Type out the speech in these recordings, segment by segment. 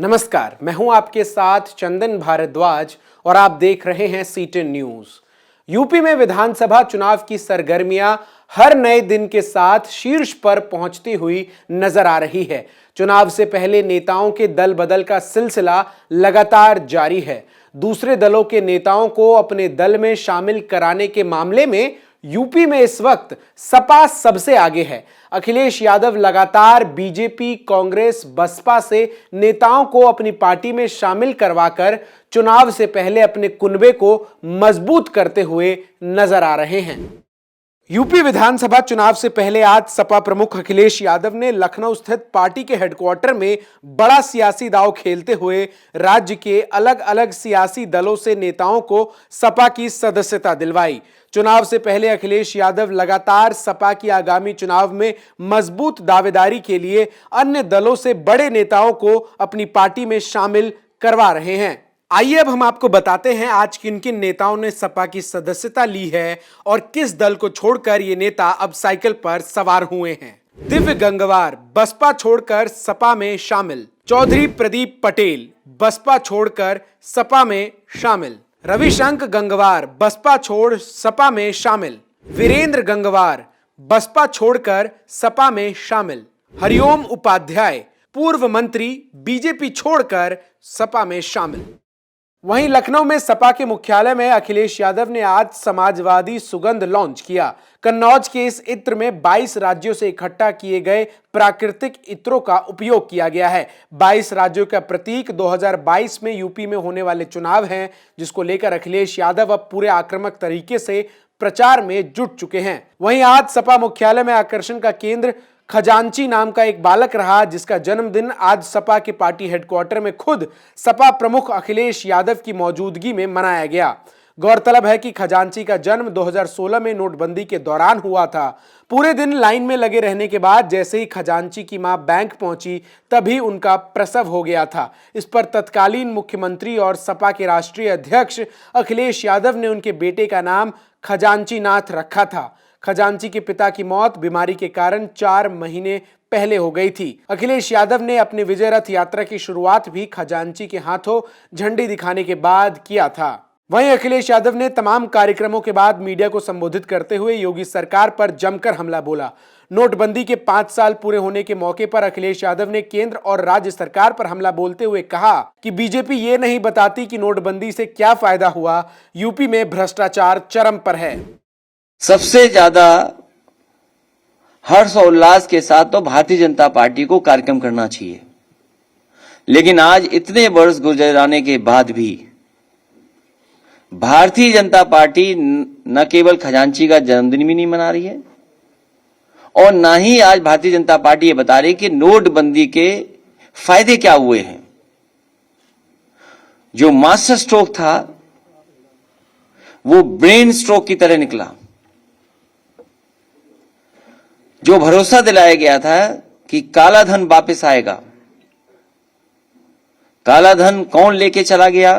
नमस्कार, मैं हूं आपके साथ चंदन भारद्वाज और आप देख रहे हैं C10 न्यूज। यूपी में विधानसभा चुनाव की सरगर्मियां हर नए दिन के साथ शीर्ष पर पहुंचती हुई नजर आ रही है। चुनाव से पहले नेताओं के दल बदल का सिलसिला लगातार जारी है। दूसरे दलों के नेताओं को अपने दल में शामिल कराने के मामले में यूपी में इस वक्त सपा सबसे आगे है। अखिलेश यादव लगातार बीजेपी, कांग्रेस, बसपा से नेताओं को अपनी पार्टी में शामिल करवाकर चुनाव से पहले अपने कुनबे को मजबूत करते हुए नजर आ रहे हैं। यूपी विधानसभा चुनाव से पहले आज सपा प्रमुख अखिलेश यादव ने लखनऊ स्थित पार्टी के हेडक्वार्टर में बड़ा सियासी दांव खेलते हुए राज्य के अलग अलग सियासी दलों से नेताओं को सपा की सदस्यता दिलवाई। चुनाव से पहले अखिलेश यादव लगातार सपा की आगामी चुनाव में मजबूत दावेदारी के लिए अन्य दलों से बड़े नेताओं को अपनी पार्टी में शामिल करवा रहे हैं। आइए अब हम आपको बताते हैं आज किन किन नेताओं ने सपा की सदस्यता ली है और किस दल को छोड़कर ये नेता अब साइकिल पर सवार हुए हैं। दिव्य गंगवार बसपा छोड़कर सपा में शामिल। चौधरी प्रदीप पटेल बसपा छोड़कर सपा में शामिल। रविशंकर गंगवार बसपा छोड़ सपा में शामिल। वीरेंद्र गंगवार बसपा छोड़कर सपा में शामिल। हरिओम उपाध्याय पूर्व मंत्री बीजेपी छोड़कर सपा में शामिल। वहीं लखनऊ में सपा के मुख्यालय में अखिलेश यादव ने आज समाजवादी सुगंध लॉन्च किया। कन्नौज के इस इत्र में 22 राज्यों से इकट्ठा किए गए प्राकृतिक इत्रों का उपयोग किया गया है। 22 राज्यों का प्रतीक 2022 में यूपी में होने वाले चुनाव हैं, जिसको लेकर अखिलेश यादव अब पूरे आक्रामक तरीके से प्रचार में जुट चुके हैं। वहीं आज सपा मुख्यालय में आकर्षण का केंद्र खजांची नाम का एक बालक रहा, जिसका जन्मदिन आज सपा के पार्टी हेडक्वार्टर में खुद सपा प्रमुख अखिलेश यादव की मौजूदगी में मनाया गया। गौरतलब है कि खजांची का जन्म 2016 में नोटबंदी के दौरान हुआ था। पूरे दिन लाइन में लगे रहने के बाद जैसे ही खजांची की मां बैंक पहुंची तभी उनका प्रसव हो गया था। इस पर तत्कालीन मुख्यमंत्री और सपा के राष्ट्रीय अध्यक्ष अखिलेश यादव ने उनके बेटे का नाम खजांची नाथ रखा था। खजांची के पिता की मौत बीमारी के कारण 4 महीने पहले हो गई थी। अखिलेश यादव ने अपनी विजय रथ यात्रा की शुरुआत भी खजांची के हाथों झंडी दिखाने के बाद किया था। वहीं अखिलेश यादव ने तमाम कार्यक्रमों के बाद मीडिया को संबोधित करते हुए योगी सरकार पर जमकर हमला बोला। नोटबंदी के 5 साल पूरे होने के मौके पर अखिलेश यादव ने केंद्र और राज्य सरकार पर हमला बोलते हुए कहा कि बीजेपी ये नहीं बताती कि नोटबंदी से क्या फायदा हुआ। यूपी में भ्रष्टाचार चरम पर है। सबसे ज्यादा हर्ष और उल्लास के साथ तो भारतीय जनता पार्टी को कार्यक्रम करना चाहिए, लेकिन आज इतने वर्ष गुजराने के बाद भी भारतीय जनता पार्टी न केवल खजांची का जन्मदिन भी नहीं मना रही है और न ही आज भारतीय जनता पार्टी ये बता रही कि नोटबंदी के फायदे क्या हुए हैं। जो मास्टर स्ट्रोक था वो ब्रेन स्ट्रोक की तरह निकला। जो भरोसा दिलाया गया था कि काला धन वापस आएगा, काला धन कौन लेके चला गया,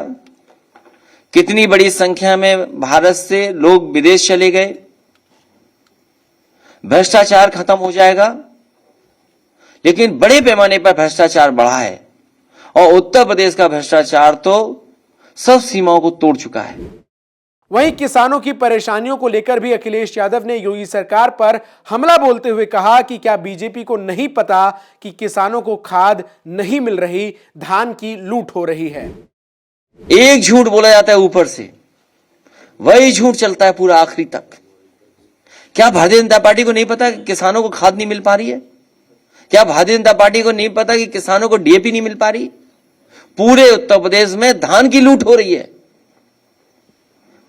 कितनी बड़ी संख्या में भारत से लोग विदेश चले गए, भ्रष्टाचार खत्म हो जाएगा, लेकिन बड़े पैमाने पर भ्रष्टाचार बढ़ा है और उत्तर प्रदेश का भ्रष्टाचार तो सब सीमाओं को तोड़ चुका है। वहीं किसानों की परेशानियों को लेकर भी अखिलेश यादव ने योगी सरकार पर हमला बोलते हुए कहा कि क्या बीजेपी को नहीं पता कि किसानों को खाद नहीं मिल रही, धान की लूट हो रही है। एक झूठ बोला जाता है ऊपर से, वही झूठ चलता है पूरा आखिरी तक। क्या भारतीय जनता पार्टी को नहीं पता कि किसानों को खाद नहीं मिल पा रही है? क्या भारतीय जनता पार्टी को नहीं पता कि किसानों को डीएपी नहीं मिल पा रही? पूरे उत्तर प्रदेश में धान की लूट हो रही है।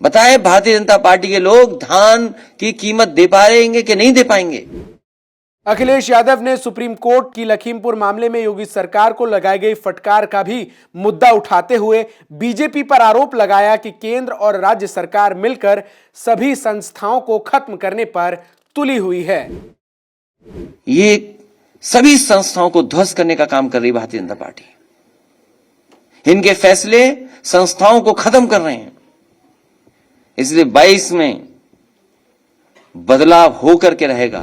बताएं भारतीय जनता पार्टी के लोग धान की कीमत दे पाएंगे कि नहीं दे पाएंगे? अखिलेश यादव ने सुप्रीम कोर्ट की लखीमपुर मामले में योगी सरकार को लगाई गई फटकार का भी मुद्दा उठाते हुए बीजेपी पर आरोप लगाया कि केंद्र और राज्य सरकार मिलकर सभी संस्थाओं को खत्म करने पर तुली हुई है। ये सभी संस्थाओं को ध्वस्त करने का काम कर रही भारतीय जनता पार्टी। इनके फैसले संस्थाओं को खत्म कर रहे हैं। इसलिए 22 में बदलाव होकर के रहेगा।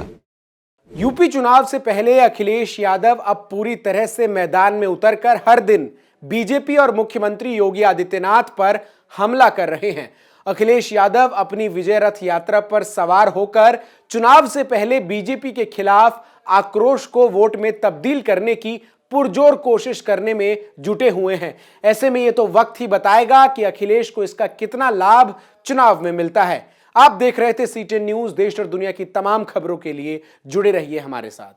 यूपी चुनाव से पहले अखिलेश यादव अब पूरी तरह से मैदान में उतरकर हर दिन बीजेपी और मुख्यमंत्री योगी आदित्यनाथ पर हमला कर रहे हैं। अखिलेश यादव अपनी विजय रथ यात्रा पर सवार होकर चुनाव से पहले बीजेपी के खिलाफ आक्रोश को वोट में तब्दील करने की पुरजोर कोशिश करने में जुटे हुए हैं। ऐसे में यह तो वक्त ही बताएगा कि अखिलेश को इसका कितना लाभ चुनाव में मिलता है। आप देख रहे थे C10 न्यूज। देश और दुनिया की तमाम खबरों के लिए जुड़े रहिए हमारे साथ।